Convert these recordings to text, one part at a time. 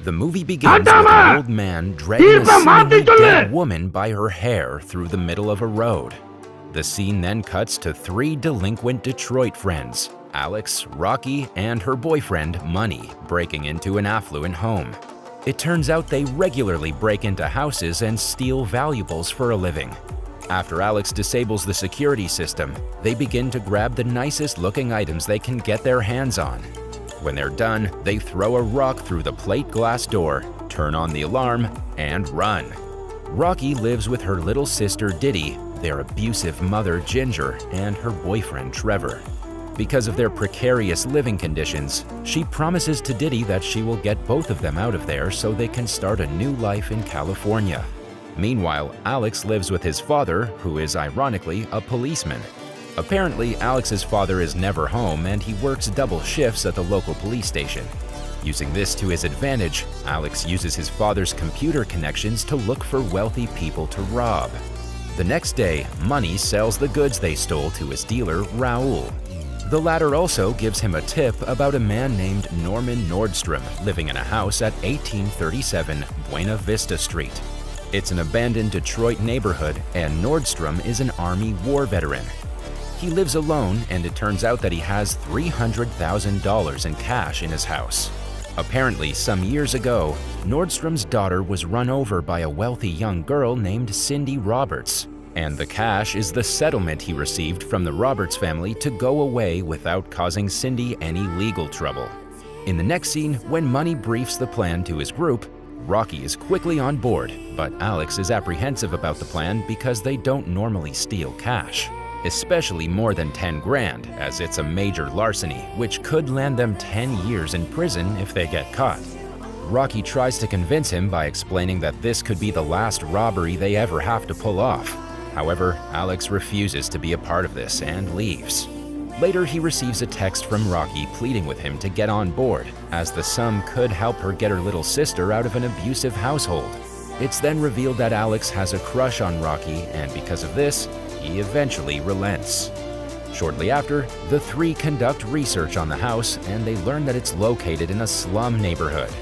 The movie begins with an old man dragging a seemingly dead woman by her hair through the middle of a road. The scene then cuts to three delinquent Detroit friends, Alex, Rocky, and her boyfriend, Money, breaking into an affluent home. It turns out they regularly break into houses and steal valuables for a living. After Alex disables the security system, they begin to grab the nicest looking items they can get their hands on. When they're done, they throw a rock through the plate glass door, turn on the alarm, and run. Rocky lives with her little sister Diddy, their abusive mother Ginger, and her boyfriend Trevor. Because of their precarious living conditions, she promises to Diddy that she will get both of them out of there so they can start a new life in California. Meanwhile, Alex lives with his father, who is ironically a policeman. Apparently, Alex's father is never home and he works double shifts at the local police station. Using this to his advantage, Alex uses his father's computer connections to look for wealthy people to rob. The next day, Money sells the goods they stole to his dealer, Raul. The latter also gives him a tip about a man named Norman Nordstrom living in a house at 1837 Buena Vista Street. It's an abandoned Detroit neighborhood, and Nordstrom is an Army war veteran. He lives alone, and it turns out that he has $300,000 in cash in his house. Apparently, some years ago, Nordstrom's daughter was run over by a wealthy young girl named Cindy Roberts, and the cash is the settlement he received from the Roberts family to go away without causing Cindy any legal trouble. In the next scene, when Money briefs the plan to his group, Rocky is quickly on board, but Alex is apprehensive about the plan because they don't normally steal cash, especially more than 10 grand, as it's a major larceny, which could land them 10 years in prison if they get caught. Rocky tries to convince him by explaining that this could be the last robbery they ever have to pull off. However, Alex refuses to be a part of this and leaves. Later, he receives a text from Rocky pleading with him to get on board, as the sum could help her get her little sister out of an abusive household. It's then revealed that Alex has a crush on Rocky, and because of this, he eventually relents. Shortly after, the three conduct research on the house, and they learn that it's located in a slum neighborhood.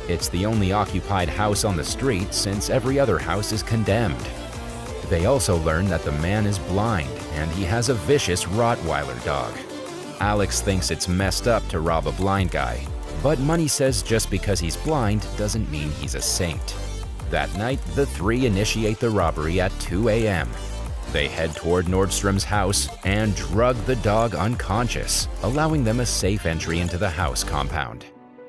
It's the only occupied house on the street since every other house is condemned. They also learn that the man is blind and he has a vicious Rottweiler dog. Alex thinks it's messed up to rob a blind guy, but Money says just because he's blind doesn't mean he's a saint. That night, the three initiate the robbery at 2 a.m. They head toward Nordstrom's house and drug the dog unconscious, allowing them a safe entry into the house compound.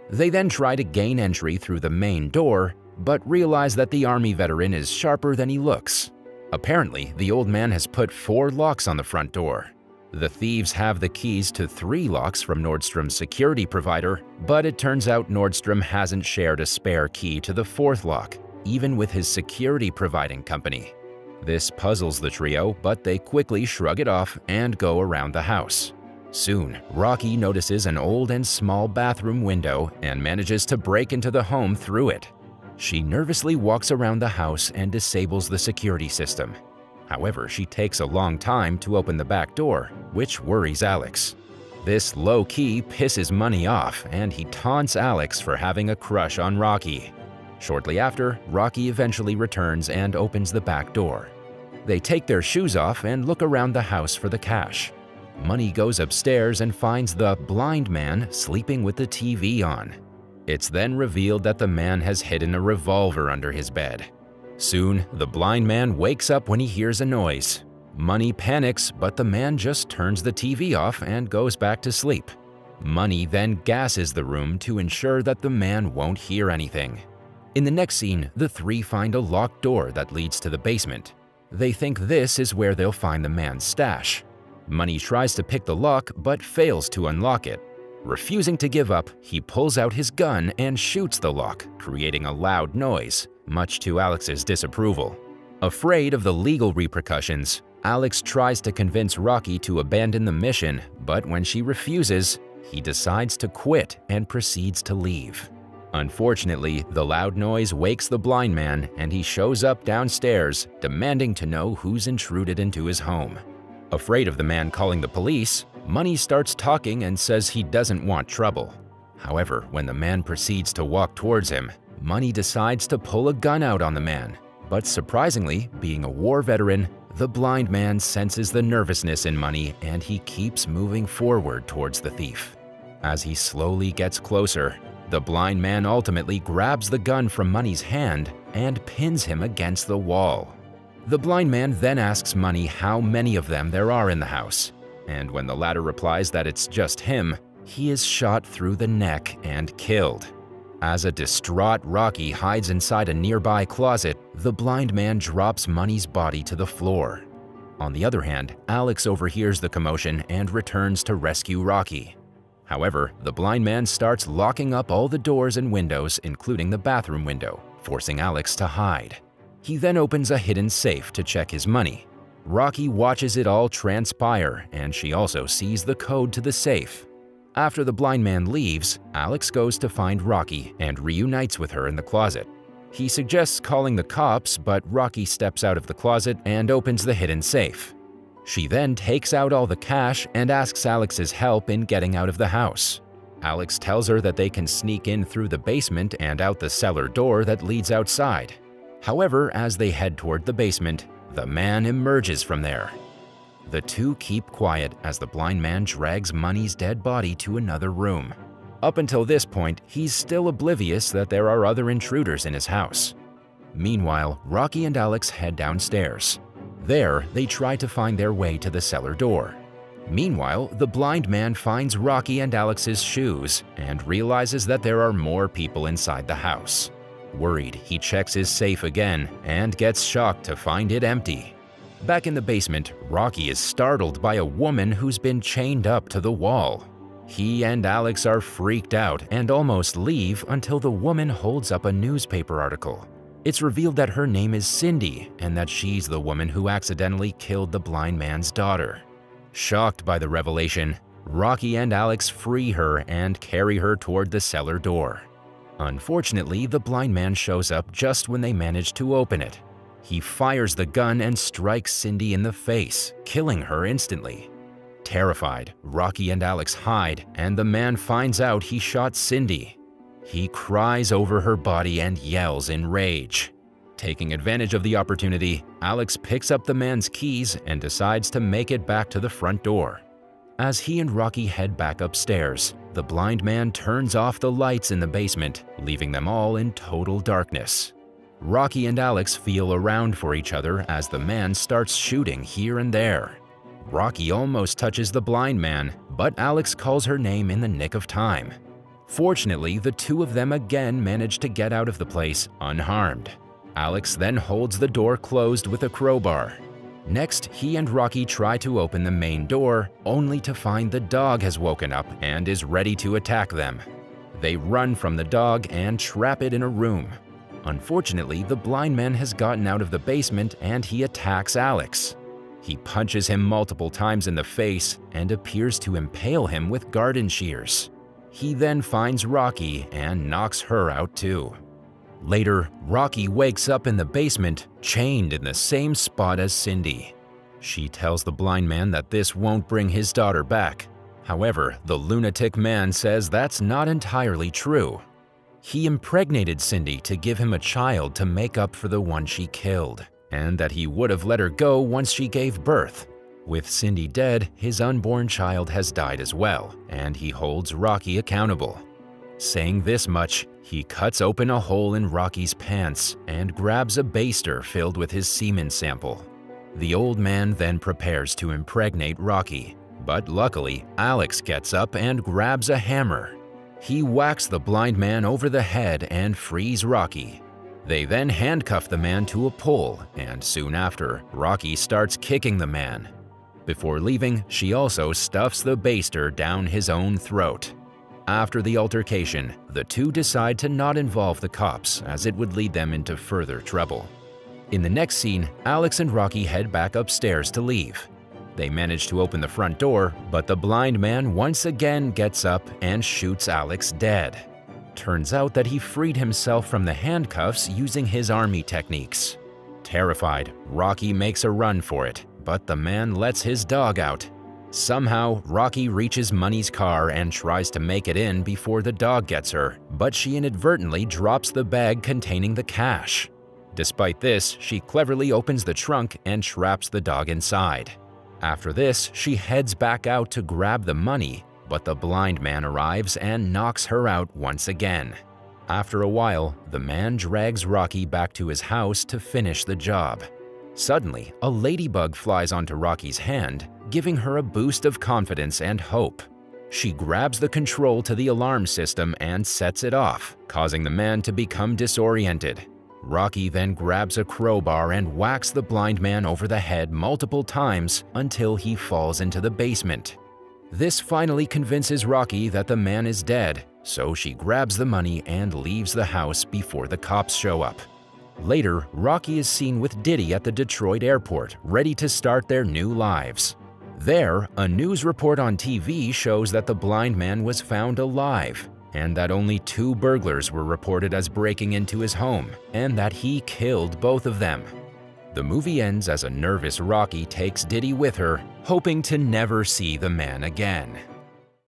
They then try to gain entry through the main door, but realize that the Army veteran is sharper than he looks. Apparently, the old man has put 4 locks on the front door. The thieves have the keys to 3 locks from Nordstrom's security provider, but it turns out Nordstrom hasn't shared a spare key to the 4th lock, even with his security providing company. This puzzles the trio, but they quickly shrug it off and go around the house. Soon, Rocky notices an old and small bathroom window and manages to break into the home through it. She nervously walks around the house and disables the security system. However, she takes a long time to open the back door, which worries Alex. This low key pisses Money off, and he taunts Alex for having a crush on Rocky. Shortly after, Rocky eventually returns and opens the back door. They take their shoes off and look around the house for the cash. Money goes upstairs and finds the blind man sleeping with the TV on. It's then revealed that the man has hidden a revolver under his bed. Soon, the blind man wakes up when he hears a noise. Money panics, but the man just turns the TV off and goes back to sleep. Money then gasses the room to ensure that the man won't hear anything. In the next scene, the three find a locked door that leads to the basement. They think this is where they'll find the man's stash. Money tries to pick the lock but fails to unlock it. Refusing to give up, he pulls out his gun and shoots the lock, creating a loud noise, much to Alex's disapproval. Afraid of the legal repercussions, Alex tries to convince Rocky to abandon the mission, but when she refuses, he decides to quit and proceeds to leave. Unfortunately, the loud noise wakes the blind man and he shows up downstairs, demanding to know who's intruded into his home. Afraid of the man calling the police, Money starts talking and says he doesn't want trouble. However, when the man proceeds to walk towards him, Money decides to pull a gun out on the man, but surprisingly, being a war veteran, the blind man senses the nervousness in Money and he keeps moving forward towards the thief. As he slowly gets closer, the blind man ultimately grabs the gun from Money's hand and pins him against the wall. The blind man then asks Money how many of them there are in the house, and when the latter replies that it's just him, he is shot through the neck and killed. As a distraught Rocky hides inside a nearby closet, the blind man drops Money's body to the floor. On the other hand, Alex overhears the commotion and returns to rescue Rocky. However, the blind man starts locking up all the doors and windows, including the bathroom window, forcing Alex to hide. He then opens a hidden safe to check his money. Rocky watches it all transpire, and she also sees the code to the safe. After the blind man leaves, Alex goes to find Rocky and reunites with her in the closet. He suggests calling the cops, but Rocky steps out of the closet and opens the hidden safe. She then takes out all the cash and asks Alex's help in getting out of the house. Alex tells her that they can sneak in through the basement and out the cellar door that leads outside. However, as they head toward the basement, the man emerges from there. The two keep quiet as the blind man drags Money's dead body to another room. Up until this point, he's still oblivious that there are other intruders in his house. Meanwhile, Rocky and Alex head downstairs. There, they try to find their way to the cellar door. Meanwhile, the blind man finds Rocky and Alex's shoes and realizes that there are more people inside the house. Worried, he checks his safe again and gets shocked to find it empty. Back in the basement, Rocky is startled by a woman who's been chained up to the wall. He and Alex are freaked out and almost leave until the woman holds up a newspaper article. It's revealed that her name is Cindy and that she's the woman who accidentally killed the blind man's daughter. Shocked by the revelation, Rocky and Alex free her and carry her toward the cellar door. Unfortunately, the blind man shows up just when they manage to open it. He fires the gun and strikes Cindy in the face, killing her instantly. Terrified, Rocky and Alex hide, and the man finds out he shot Cindy. He cries over her body and yells in rage. Taking advantage of the opportunity, Alex picks up the man's keys and decides to make it back to the front door. As he and Rocky head back upstairs, the blind man turns off the lights in the basement, leaving them all in total darkness. Rocky and Alex feel around for each other as the man starts shooting here and there. Rocky almost touches the blind man, but Alex calls her name in the nick of time. Fortunately, the two of them again manage to get out of the place unharmed. Alex then holds the door closed with a crowbar. Next, he and Rocky try to open the main door, only to find the dog has woken up and is ready to attack them. They run from the dog and trap it in a room. Unfortunately, the blind man has gotten out of the basement and he attacks Alex. He punches him multiple times in the face and appears to impale him with garden shears. He then finds Rocky and knocks her out too. Later, Rocky wakes up in the basement, chained in the same spot as Cindy. She tells the blind man that this won't bring his daughter back. However, the lunatic man says that's not entirely true. He impregnated Cindy to give him a child to make up for the one she killed, and that he would have let her go once she gave birth. With Cindy dead, his unborn child has died as well, and he holds Rocky accountable. Saying this much, he cuts open a hole in Rocky's pants and grabs a baster filled with his semen sample. The old man then prepares to impregnate Rocky, but luckily, Alex gets up and grabs a hammer. He whacks the blind man over the head and frees Rocky. They then handcuff the man to a pole, and soon after, Rocky starts kicking the man. Before leaving, she also stuffs the baster down his own throat. After the altercation, the two decide to not involve the cops as it would lead them into further trouble. In the next scene, Alex and Rocky head back upstairs to leave. They manage to open the front door, but the blind man once again gets up and shoots Alex dead. Turns out that he freed himself from the handcuffs using his army techniques. Terrified, Rocky makes a run for it, but the man lets his dog out. Somehow, Rocky reaches Money's car and tries to make it in before the dog gets her, but she inadvertently drops the bag containing the cash. Despite this, she cleverly opens the trunk and traps the dog inside. After this, she heads back out to grab the money, but the blind man arrives and knocks her out once again. After a while, the man drags Rocky back to his house to finish the job. Suddenly, a ladybug flies onto Rocky's hand, giving her a boost of confidence and hope. She grabs the control to the alarm system and sets it off, causing the man to become disoriented. Rocky then grabs a crowbar and whacks the blind man over the head multiple times until he falls into the basement. This finally convinces Rocky that the man is dead, so she grabs the money and leaves the house before the cops show up. Later, Rocky is seen with Diddy at the Detroit airport, ready to start their new lives. There, a news report on TV shows that the blind man was found alive, and that only 2 burglars were reported as breaking into his home, and that he killed both of them. The movie ends as a nervous Rocky takes Diddy with her, hoping to never see the man again.